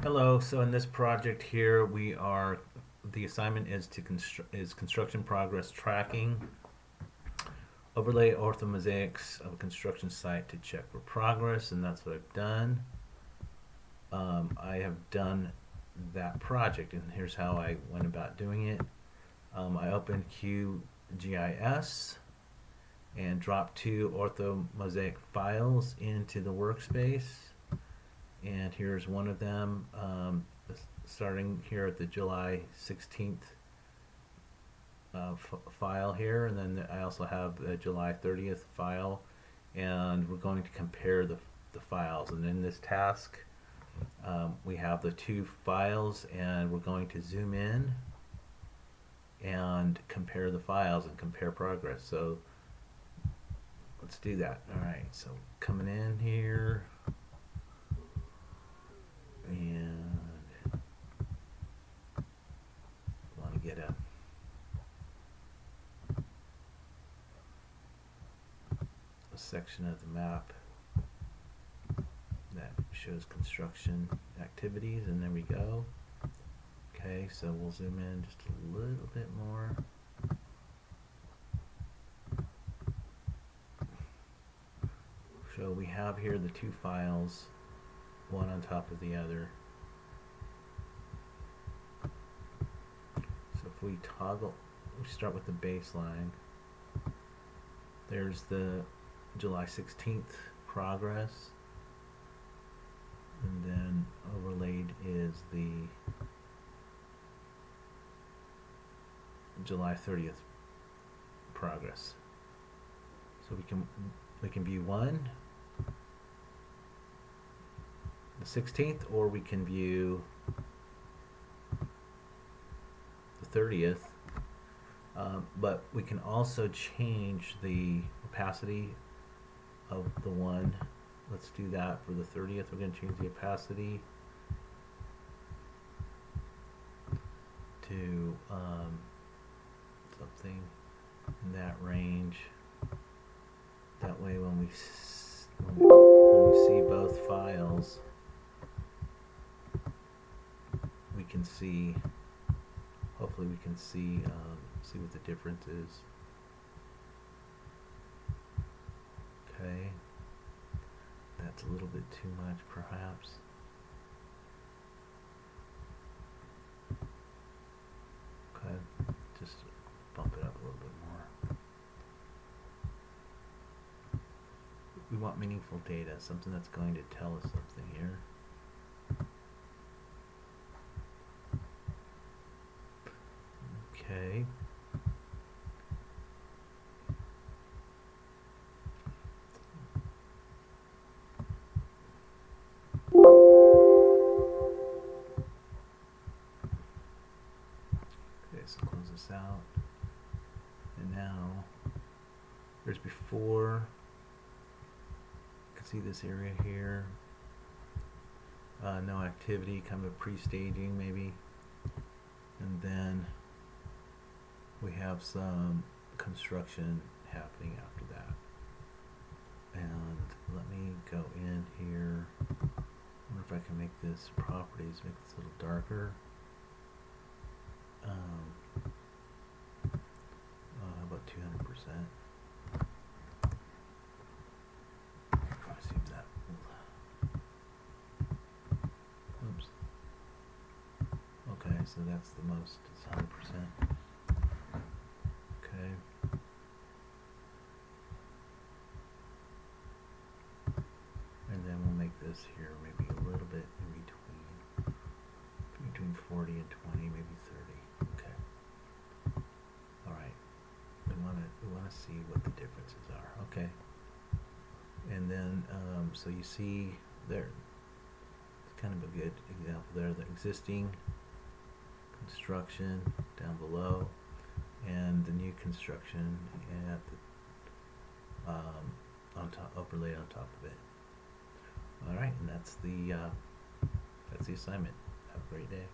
Hello. So in this project here, the assignment is construction progress tracking. Overlay orthomosaics of a construction site to check for progress, and that's what I've done. I have done that project, and here's how I went about doing it. I opened QGIS and dropped two orthomosaic files into the workspace. And here's one of them, starting here at the July 16th file here, and then I also have the July 30th file, and we're going to compare the files. And in this task, we have the two files, and we're going to zoom in and compare the files and compare progress. So let's do that. All right, so coming in here, and want to get a section of the map that shows construction activities, and there we go. Okay, so we'll zoom in just a little bit more. So we have here the two files, one on top of the other. So if we start with the baseline. There's the July 16th progress, and then overlaid is the July 30th progress. So we can view one, the 16th, or we can view the 30th. But we can also change the opacity of the one. Let's do that for the 30th. We're going to change the opacity to something in that range. That way when we see both files, we can see, hopefully we can see what the difference is. Okay, that's a little bit too much perhaps. Okay, just bump it up a little bit more. We want meaningful data, something that's going to tell us something here. Okay. Okay, so close this out. And now, there's before. You can see this area here. No activity, kind of pre-staging maybe. And then we have some construction happening after that. And let me go in here. I wonder if I can make this properties, make this a little darker. How about 200%? See that. Oops. Okay, so that's the most. It's 100%. Okay. And then we'll make this here maybe a little bit in between 40 and 20, maybe 30. Okay. All right. We want to see what the differences are. Okay. And then so you see there, it's kind of a good example there. The existing construction down below, and the new construction at the overlay on top of it. All right, and that's the assignment. Have a great day.